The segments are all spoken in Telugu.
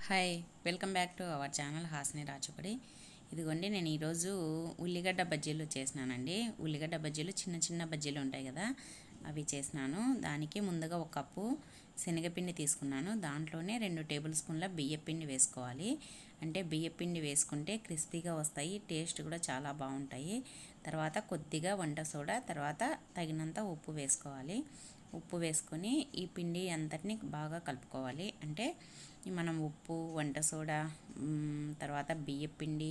Hi, welcome back to our channel హాస్ని రాచుపడి. ఇదిగోండి, నేను ఈరోజు ఉల్లిగడ్డ బజ్జీలు చేసినానండి. ఉల్లిగడ్డ బజ్జీలు చిన్న చిన్న బజ్జీలు ఉంటాయి కదా, అవి చేసినాను. దానికి ముందుగా ఒక కప్పు శనగపిండి తీసుకున్నాను. దాంట్లోనే 2 టేబుల్ స్పూన్ల బియ్యపిండి వేసుకోవాలి. అంటే బియ్యపిండి వేసుకుంటే క్రిస్పీగా వస్తాయి, టేస్ట్ కూడా చాలా బాగుంటాయి. తర్వాత కొద్దిగా వంట సోడా, తర్వాత తగినంత ఉప్పు వేసుకోవాలి. ఉప్పు వేసుకొని ఈ పిండి అంతటిని బాగా కలుపుకోవాలి. అంటే మనం ఉప్పు, వంట సోడా, తర్వాత బియ్యపిండి,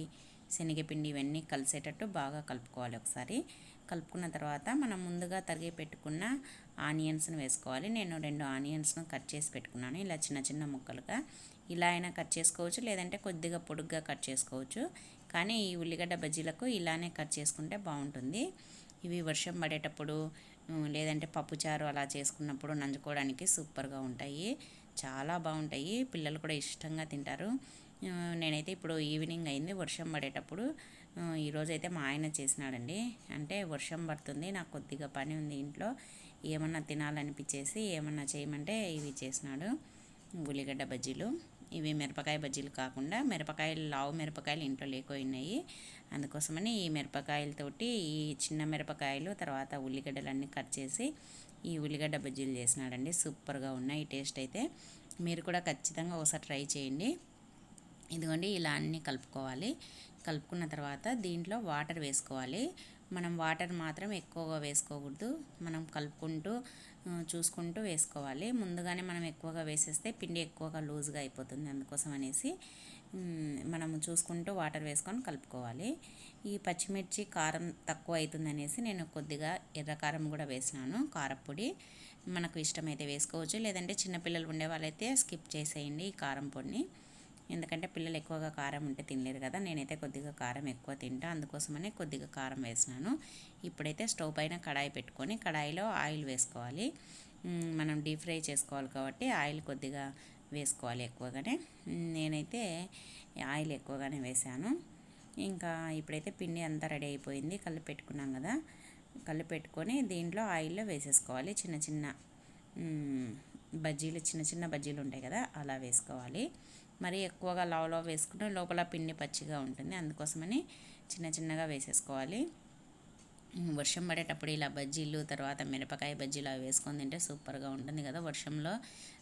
శనగపిండి ఇవన్నీ కలిసేటట్టు బాగా కలుపుకోవాలి. ఒకసారి కలుపుకున్న తర్వాత మనం ముందుగా తరిగి పెట్టుకున్న ఆనియన్స్ని వేసుకోవాలి. నేను 2 ఆనియన్స్ను కట్ చేసి పెట్టుకున్నాను, ఇలా చిన్న చిన్న ముక్కలుగా. ఇలా అయినా కట్ చేసుకోవచ్చు, లేదంటే కొద్దిగా పొడుగ్గా కట్ చేసుకోవచ్చు. కానీ ఈ ఉల్లిగడ్డ బజ్జీలకు ఇలానే కట్ చేసుకుంటే బాగుంటుంది. ఇవి వర్షం పడేటప్పుడు లేదంటే పప్పుచారు అలా చేసుకున్నప్పుడు నంచుకోవడానికి సూపర్గా ఉంటాయి, చాలా బాగుంటాయి. పిల్లలు కూడా ఇష్టంగా తింటారు. నేనైతే ఇప్పుడు ఈవినింగ్ అయింది, వర్షం పడేటప్పుడు ఈరోజైతే మా ఆయన చేసినాడండి. అంటే వర్షం పడుతుంది, నాకు కొద్దిగా పని ఉంది ఇంట్లో, ఏమన్నా తినాలనిపించేసి ఏమన్నా చేయమంటే ఇవి చేసినాడు, ఉల్లిగడ్డ బజ్జీలు. ఇవి మిరపకాయ బజ్జీలు కాకుండా మిరపకాయలు, లావు మిరపకాయలు ఇంట్లో లేకపోయినాయి, అందుకోసమని ఈ మిరపకాయలతోటి ఈ చిన్న మిరపకాయలు తర్వాత ఉల్లిగడ్డలన్నీ కట్ చేసి ఈ ఉల్లిగడ్డ బజ్జీలు చేసినాడండి. సూపర్గా ఉన్నాయి టేస్ట్ అయితే. మీరు కూడా ఖచ్చితంగా ఒకసారి ట్రై చేయండి. ఇదిగోండి, ఇలా అన్నీ కలుపుకోవాలి. కలుపుకున్న తర్వాత దీంట్లో వాటర్ వేసుకోవాలి. మనం వాటర్ మాత్రం ఎక్కువగా వేసుకోకూడదు, మనం కలుపుకుంటూ చూసుకుంటూ వేసుకోవాలి. ముందుగానే మనం ఎక్కువగా వేసేస్తే పిండి ఎక్కువగా లూజ్గా అయిపోతుంది, అందుకోసం అనేసి మనం చూసుకుంటూ వాటర్ వేసుకొని కలుపుకోవాలి. ఈ పచ్చిమిర్చి కారం తక్కువ అవుతుంది అనేసి నేను కొద్దిగా ఎర్రకారం కూడా వేసినాను, కారపొడి. మనకు ఇష్టమైతే వేసుకోవచ్చు, లేదంటే చిన్నపిల్లలు ఉండే వాళ్ళైతే స్కిప్ చేసేయండి ఈ కారం పొడిని. ఎందుకంటే పిల్లలు ఎక్కువగా కారం ఉంటే తినలేరు కదా, నేనైతే కొద్దిగా కారం ఎక్కువ తింటా, అందుకోసమనే కొద్దిగా కారం వేసినాను. ఇప్పుడైతే స్టవ్ పైన కడాయి పెట్టుకొని కడాయిలో ఆయిల్ వేసుకోవాలి. మనం డీప్ ఫ్రై చేసుకోవాలి కాబట్టి ఆయిల్ కొద్దిగా వేసుకోవాలి ఎక్కువగానే. నేనైతే ఆయిల్ ఎక్కువగానే వేసాను. ఇంకా ఇప్పుడైతే పిండి అంతా రెడీ అయిపోయింది, కలిపి పెట్టుకున్నాం కదా, కలిపి పెట్టుకొని దీంట్లో ఆయిల్లో వేసేసుకోవాలి. చిన్న చిన్న బజ్జీలు, చిన్న చిన్న బజ్జీలు ఉంటాయి కదా, అలా వేసుకోవాలి. మరీ ఎక్కువగా లావులో వేసుకుంటే లోపల పిండి పచ్చిగా ఉంటుంది, అందుకోసమని చిన్న చిన్నగా వేసేసుకోవాలి. వర్షం పడేటప్పుడు ఇలా బజ్జీలు, తర్వాత మిరపకాయ బజ్జీలు అవి వేసుకొని తింటే సూపర్గా ఉంటుంది కదా. వర్షంలో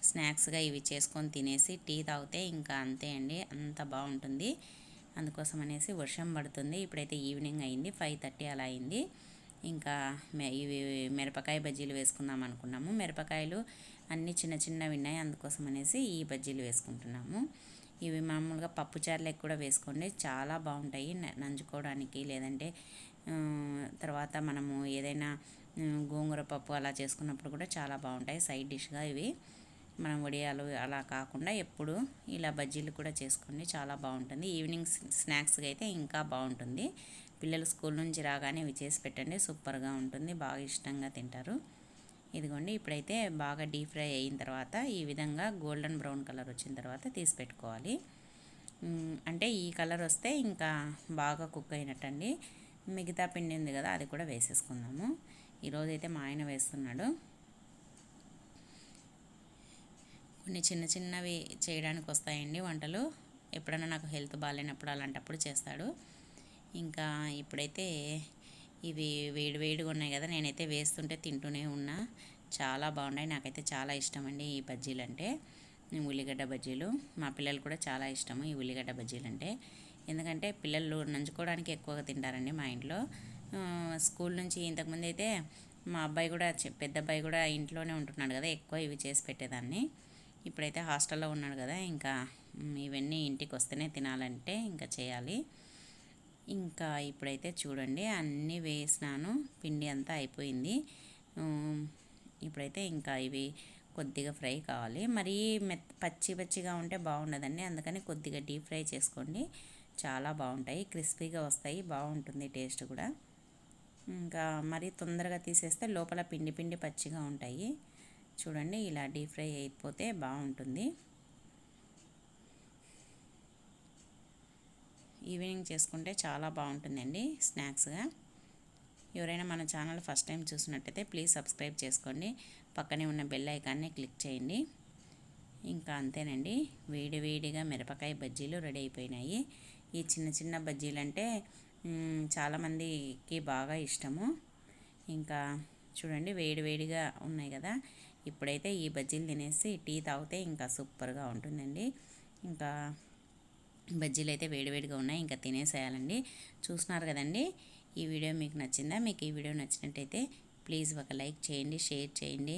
స్నాక్స్గా ఇవి చేసుకొని తినేసి టీ తాగితే ఇంకా అంతే అండి, అంత బాగుంటుంది. అందుకోసం అనేసి వర్షం పడుతుంది. ఇప్పుడైతే ఈవినింగ్ అయింది, 5:30 అలా అయింది. ఇంకా ఇవి మిరపకాయ బజ్జీలు వేసుకుందాం అనుకున్నాము. మిరపకాయలు అన్నీ చిన్న చిన్నవి ఉన్నాయి, అందుకోసం అనేసి ఈ బజ్జీలు వేసుకుంటున్నాము. ఇవి మామూలుగా పప్పుచారులకు కూడా వేసుకోండి, చాలా బాగుంటాయి నంచుకోవడానికి. లేదంటే తర్వాత మనము ఏదైనా గోంగూర పప్పు అలా చేసుకున్నప్పుడు కూడా చాలా బాగుంటాయి సైడ్ డిష్గా. ఇవి మనం వడియాలు అలా కాకుండా ఎప్పుడు ఇలా బజ్జీలు కూడా చేసుకోండి, చాలా బాగుంటుంది. ఈవినింగ్ స్నాక్స్గా అయితే ఇంకా బాగుంటుంది. పిల్లలు స్కూల్ నుంచి రాగానే ఇవి చేసి పెట్టండి, సూపర్గా ఉంటుంది, బాగా ఇష్టంగా తింటారు. ఇదిగోండి, ఇప్పుడైతే బాగా డీప్ ఫ్రై అయిన తర్వాత ఈ విధంగా గోల్డెన్ బ్రౌన్ కలర్ వచ్చిన తర్వాత తీసి పెట్టుకోవాలి. అంటే ఈ కలర్ వస్తే ఇంకా బాగా కుక్ అయినట్టండి. మిగతా పిండి ఉంది కదా, అది కూడా వేసేసుకుందాము. ఈరోజైతే మా ఆయన వేస్తున్నాడు. కొన్ని చిన్న చిన్నవి చేయడానికి వస్తాయండి వంటలు, ఎప్పుడైనా నాకు హెల్త్ బాగాలేనప్పుడు అలాంటప్పుడు చేస్తాడు. ఇంకా ఇప్పుడైతే ఇవి వేడి వేడిగా ఉన్నాయి కదా, నేనైతే వేస్తుంటే తింటూనే ఉన్నా, చాలా బాగున్నాయి. నాకైతే చాలా ఇష్టం అండి ఈ బజ్జీలు అంటే, ఉల్లిగడ్డ బజ్జీలు. మా పిల్లలు కూడా చాలా ఇష్టము ఈ ఉల్లిగడ్డ బజ్జీలు అంటే, ఎందుకంటే పిల్లలు నంచుకోవడానికి ఎక్కువగా తింటారండి మా ఇంట్లో. స్కూల్ నుంచి ఇంతకుముందు అయితే మా అబ్బాయి కూడా, పెద్ద అబ్బాయి కూడా ఇంట్లోనే ఉంటున్నాడు కదా, ఎక్కువ ఇవి చేసి పెట్టేదాన్ని. ఇప్పుడైతే హాస్టల్లో ఉన్నాడు కదా, ఇంకా ఇవన్నీ ఇంటికి వస్తేనే తినాలంటే ఇంకా చేయాలి. ఇంకా ఇప్పుడైతే చూడండి అన్నీ వేసినాను, పిండి అంతా అయిపోయింది. ఇప్పుడైతే ఇంకా ఇవి కొద్దిగా ఫ్రై కావాలి, మరీ పచ్చి పచ్చిగా ఉంటే బాగుండదండి, అందుకని కొద్దిగా డీప్ ఫ్రై చేసుకోండి, చాలా బాగుంటాయి, క్రిస్పీగా వస్తాయి, బాగుంటుంది టేస్ట్ కూడా. ఇంకా మరీ తొందరగా తీసేస్తే లోపల పిండి పిండి పచ్చిగా ఉంటాయి. చూడండి, ఇలా డీప్ ఫ్రై అయిపోతే బాగుంటుంది. ఈవినింగ్ చేసుకుంటే చాలా బాగుంటుందండి స్నాక్స్గా. ఎవరైనా మన ఛానల్ ఫస్ట్ టైం చూసినట్టయితే ప్లీజ్ సబ్స్క్రైబ్ చేసుకోండి, పక్కనే ఉన్న బెల్ ఐకాన్ని క్లిక్ చేయండి. ఇంకా అంతేనండి, వేడి వేడిగా మిరపకాయ బజ్జీలు రెడీ అయిపోయినాయి. ఈ చిన్న చిన్న బజ్జీలు అంటే చాలామందికి బాగా ఇష్టము. ఇంకా చూడండి వేడి వేడిగా ఉన్నాయి కదా, ఇప్పుడైతే ఈ బజ్జీలు తినేసి టీ తాగితే ఇంకా సూపర్గా ఉంటుందండి. ఇంకా బజ్జీలు అయితే వేడివేడిగా ఉన్నాయి, ఇంకా తినేసేయాలండి. చూస్తున్నారు కదండి, ఈ వీడియో మీకు నచ్చిందా? మీకు ఈ వీడియో నచ్చినట్టయితే ప్లీజ్ ఒక లైక్ చేయండి, షేర్ చేయండి,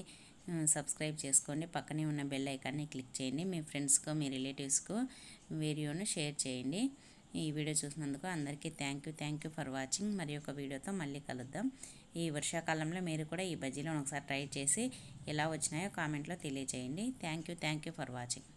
సబ్స్క్రైబ్ చేసుకోండి. పక్కనే ఉన్న బెల్ ఐకాన్ని క్లిక్ చేయండి. మీ ఫ్రెండ్స్కు, మీ రిలేటివ్స్కు వీడియోను షేర్ చేయండి. ఈ వీడియో చూసినందుకు అందరికీ థ్యాంక్ యూ ఫర్ వాచింగ్. మరి ఒక వీడియోతో మళ్ళీ కలుద్దాం. ఈ వర్షాకాలంలో మీరు కూడా ఈ బజ్జీలను ఒకసారి ట్రై చేసి ఎలా వచ్చినాయో కామెంట్లో తెలియజేయండి. Thank you for watching.